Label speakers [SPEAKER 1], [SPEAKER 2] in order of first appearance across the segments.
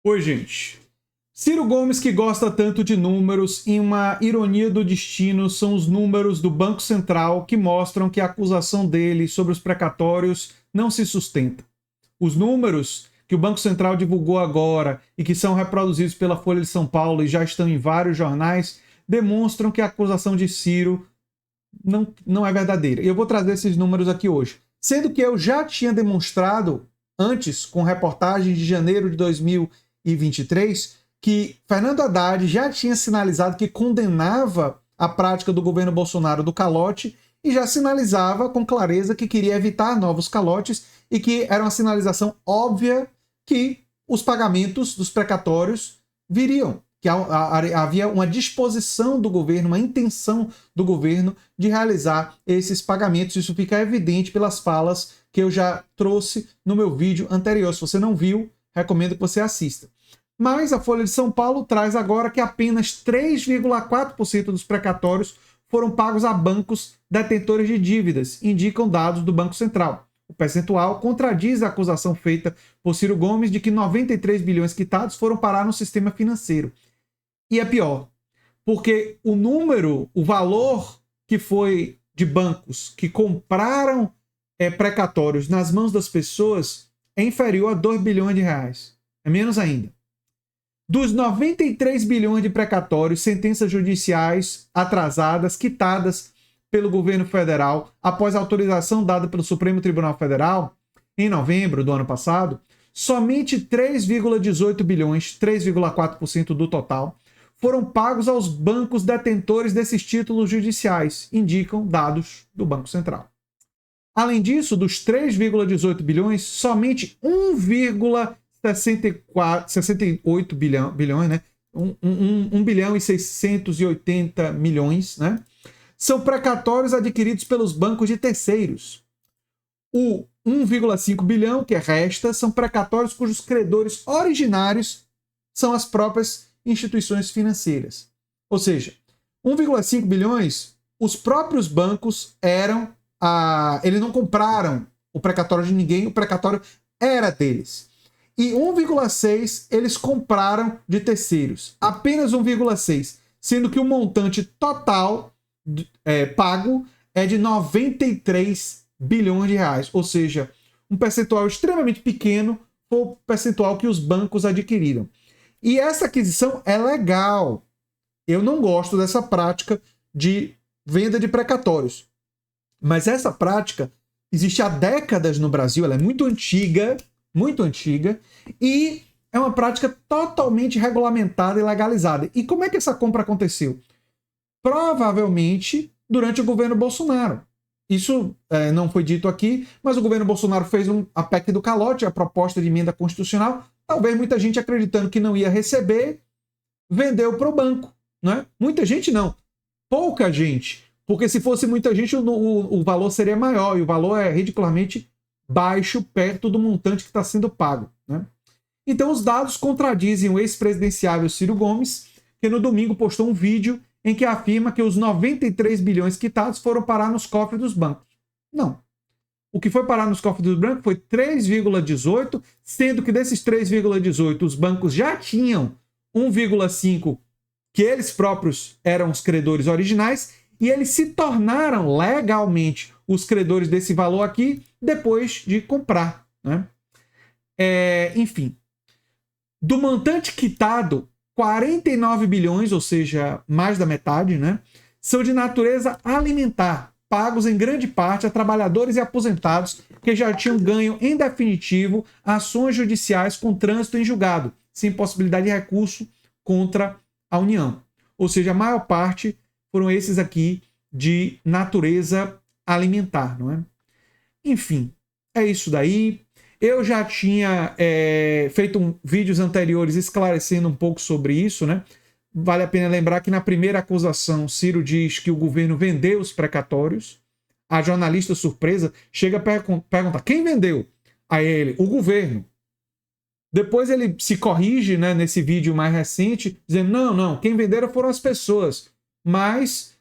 [SPEAKER 1] Oi, gente. Ciro Gomes, que gosta tanto de números, em uma ironia do destino, são os números do Banco Central que mostram que a acusação dele sobre os precatórios não se sustenta. Os números que o Banco Central divulgou agora e que são reproduzidos pela Folha de São Paulo e já estão em vários jornais demonstram que a acusação de Ciro não é verdadeira. E eu vou trazer esses números aqui hoje. Sendo que eu já tinha demonstrado antes, com reportagens de janeiro de 2023, que Fernando Haddad já tinha sinalizado que condenava a prática do governo Bolsonaro do calote e já sinalizava com clareza que queria evitar novos calotes e que era uma sinalização óbvia que os pagamentos dos precatórios viriam, que havia uma disposição do governo, uma intenção do governo de realizar esses pagamentos. Isso fica evidente pelas falas que eu já trouxe no meu vídeo anterior. Se você não viu, recomendo que você assista. Mas a Folha de São Paulo traz agora que apenas 3,4% dos precatórios foram pagos a bancos detentores de dívidas, indicam dados do Banco Central. O percentual contradiz a acusação feita por Ciro Gomes de que 93 bilhões quitados foram parar no sistema financeiro. E é pior, porque o valor que foi de bancos que compraram precatórios nas mãos das pessoas é inferior a 2 bilhões de reais. É menos ainda. Dos 93 bilhões de precatórios, sentenças judiciais atrasadas, quitadas pelo governo federal após autorização dada pelo Supremo Tribunal Federal, em novembro do ano passado, somente 3,18 bilhões, 3,4% do total, foram pagos aos bancos detentores desses títulos judiciais, indicam dados do Banco Central. Além disso, dos 3,18 bilhões, somente 1,68 bilhões, né? 1 bilhão e 680 milhões, né? São precatórios adquiridos pelos bancos de terceiros. O 1,5 bilhão, que resta, são precatórios cujos credores originários são as próprias instituições financeiras. Ou seja, 1,5 bilhões, os próprios bancos eles não compraram o precatório de ninguém, o precatório era deles. E 1,6 eles compraram de terceiros. Apenas 1,6, sendo que o montante total pago é de 93 bilhões de reais. Ou seja, um percentual extremamente pequeno foi o percentual que os bancos adquiriram. E essa aquisição é legal. Eu não gosto dessa prática de venda de precatórios. Mas essa prática existe há décadas no Brasil, ela é muito antiga, e é uma prática totalmente regulamentada e legalizada. E como é que essa compra aconteceu? Provavelmente durante o governo Bolsonaro. Isso não foi dito aqui, mas o governo Bolsonaro fez a PEC do calote, a proposta de emenda constitucional. Talvez muita gente acreditando que não ia receber, vendeu para o banco. Né? Muita gente não, pouca gente. Porque se fosse muita gente, o valor seria maior, e o valor é ridiculamente baixo perto do montante que está sendo pago. Né? Então os dados contradizem o ex-presidenciável Ciro Gomes, que no domingo postou um vídeo em que afirma que os 93 bilhões quitados foram parar nos cofres dos bancos. Não. O que foi parar nos cofres dos bancos foi 3,18, sendo que desses 3,18 os bancos já tinham 1,5 que eles próprios eram os credores originais, e eles se tornaram legalmente os credores desse valor aqui depois de comprar. Né? Enfim, do montante quitado, 49 bilhões, ou seja, mais da metade, né, são de natureza alimentar, pagos em grande parte a trabalhadores e aposentados que já tinham ganho em definitivo ações judiciais com trânsito em julgado, sem possibilidade de recurso contra a União. Ou seja, a maior parte foram esses aqui de natureza alimentar, não é? Enfim, é isso daí. Eu já tinha feito vídeos anteriores esclarecendo um pouco sobre isso, né? Vale a pena lembrar que na primeira acusação, Ciro diz que o governo vendeu os precatórios. A jornalista surpresa chega a perguntar, quem vendeu? A ele, o governo. Depois ele se corrige, né, nesse vídeo mais recente, dizendo, não, quem venderam foram as pessoas. Mas,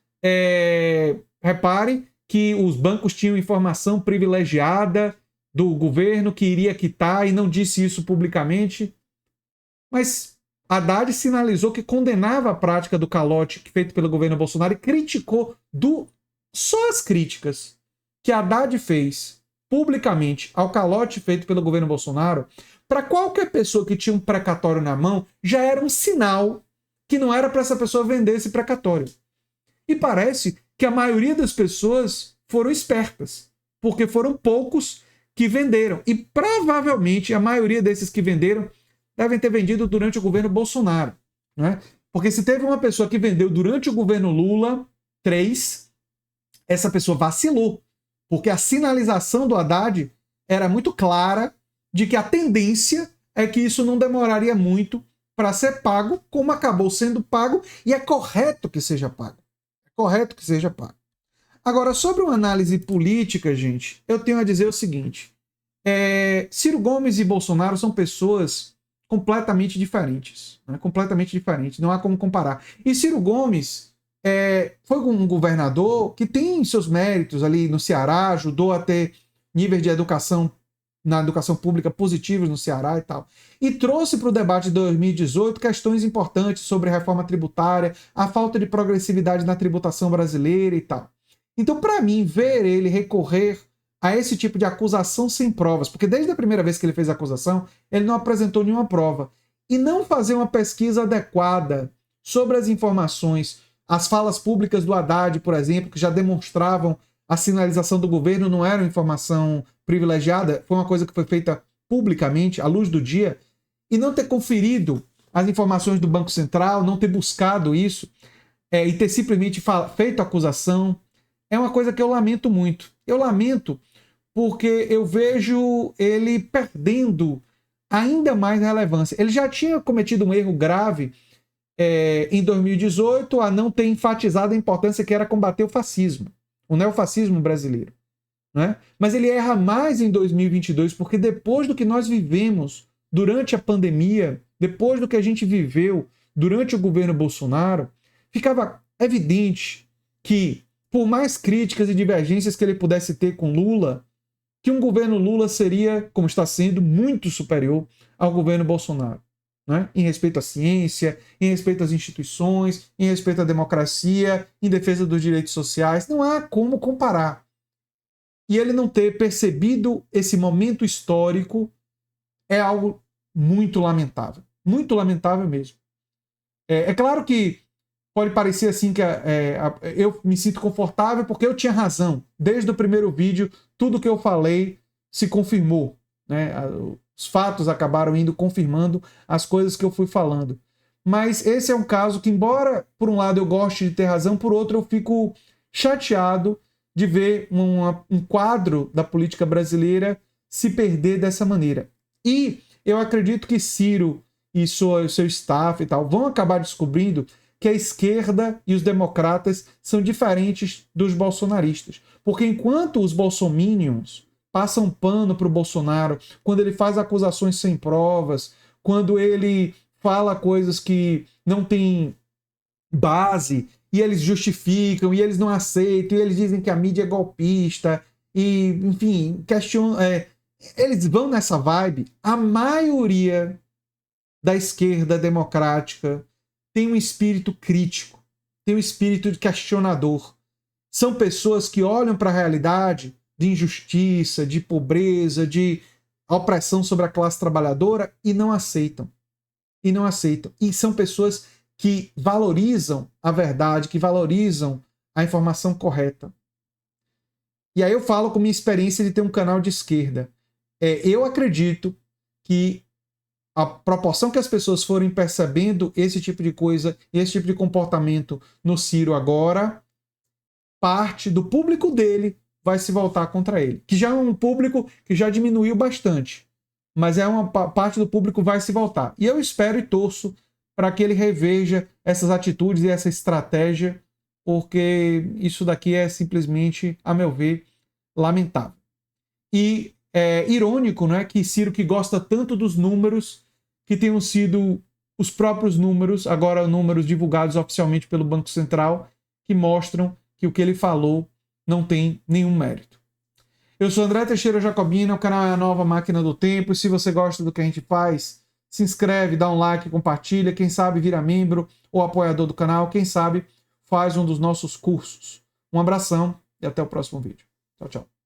[SPEAKER 1] repare que os bancos tinham informação privilegiada do governo que iria quitar e não disse isso publicamente. Mas Haddad sinalizou que condenava a prática do calote feito pelo governo Bolsonaro e criticou só as críticas que Haddad fez publicamente ao calote feito pelo governo Bolsonaro, para qualquer pessoa que tinha um precatório na mão, já era um sinal que não era para essa pessoa vender esse precatório. E parece que a maioria das pessoas foram espertas, porque foram poucos que venderam. E provavelmente a maioria desses que venderam devem ter vendido durante o governo Bolsonaro. Né? Porque se teve uma pessoa que vendeu durante o governo Lula, 3, essa pessoa vacilou. Porque a sinalização do Haddad era muito clara de que a tendência é que isso não demoraria muito para ser pago, como acabou sendo pago, e é correto que seja pago. É correto que seja pago. Agora, sobre uma análise política, gente, eu tenho a dizer o seguinte. Ciro Gomes e Bolsonaro são pessoas completamente diferentes. Né? Completamente diferentes. Não há como comparar. E Ciro Gomes foi um governador que tem seus méritos ali no Ceará, ajudou a ter níveis de educação na educação pública positivos no Ceará e tal. E trouxe para o debate de 2018 questões importantes sobre reforma tributária, a falta de progressividade na tributação brasileira e tal. Então, para mim, ver ele recorrer a esse tipo de acusação sem provas, porque desde a primeira vez que ele fez a acusação, ele não apresentou nenhuma prova, e não fazer uma pesquisa adequada sobre as informações, as falas públicas do Haddad, por exemplo, que já demonstravam a sinalização do governo não era uma informação privilegiada, foi uma coisa que foi feita publicamente, à luz do dia, e não ter conferido as informações do Banco Central, não ter buscado isso, e ter simplesmente feito a acusação, é uma coisa que eu lamento muito. Eu lamento porque eu vejo ele perdendo ainda mais relevância. Ele já tinha cometido um erro grave em 2018 a não ter enfatizado a importância que era combater o fascismo, o neofascismo brasileiro. Né? Mas ele erra mais em 2022 porque depois do que nós vivemos durante a pandemia, depois do que a gente viveu durante o governo Bolsonaro, ficava evidente que, por mais críticas e divergências que ele pudesse ter com Lula, que um governo Lula seria, como está sendo, muito superior ao governo Bolsonaro. Né? Em respeito à ciência, em respeito às instituições, em respeito à democracia, em defesa dos direitos sociais. Não há como comparar. E ele não ter percebido esse momento histórico é algo muito lamentável. Muito lamentável mesmo. É claro que pode parecer assim que eu me sinto confortável porque eu tinha razão. Desde o primeiro vídeo, tudo que eu falei se confirmou. Né? Os fatos acabaram indo confirmando as coisas que eu fui falando. Mas esse é um caso que, embora por um lado eu goste de ter razão, por outro eu fico chateado de ver um quadro da política brasileira se perder dessa maneira. E eu acredito que Ciro e seu staff e tal vão acabar descobrindo que a esquerda e os democratas são diferentes dos bolsonaristas. Porque enquanto os bolsominions passam pano para o Bolsonaro, quando ele faz acusações sem provas, quando ele fala coisas que não têm base, e eles justificam, e eles não aceitam, e eles dizem que a mídia é golpista, e, enfim, eles vão nessa vibe. A maioria da esquerda democrática tem um espírito crítico, tem um espírito de questionador. São pessoas que olham para a realidade de injustiça, de pobreza, de opressão sobre a classe trabalhadora e não aceitam. E não aceitam. E são pessoas que valorizam a verdade, que valorizam a informação correta. E aí eu falo com minha experiência de ter um canal de esquerda. Eu acredito que a proporção que as pessoas forem percebendo esse tipo de coisa, esse tipo de comportamento no Ciro agora, parte do público dele vai se voltar contra ele. Que já é um público que já diminuiu bastante. Mas uma parte do público vai se voltar. E eu espero e torço para que ele reveja essas atitudes e essa estratégia, porque isso daqui é simplesmente, a meu ver, lamentável. E é irônico, né, que Ciro, que gosta tanto dos números, que tenham sido os próprios números, agora números divulgados oficialmente pelo Banco Central, que mostram que o que ele falou não tem nenhum mérito. Eu sou André Teixeira Jacobina, o canal é a Nova Máquina do Tempo, e se você gosta do que a gente faz, se inscreve, dá um like, compartilha, quem sabe vira membro ou apoiador do canal, quem sabe faz um dos nossos cursos. Um abração e até o próximo vídeo. Tchau, tchau.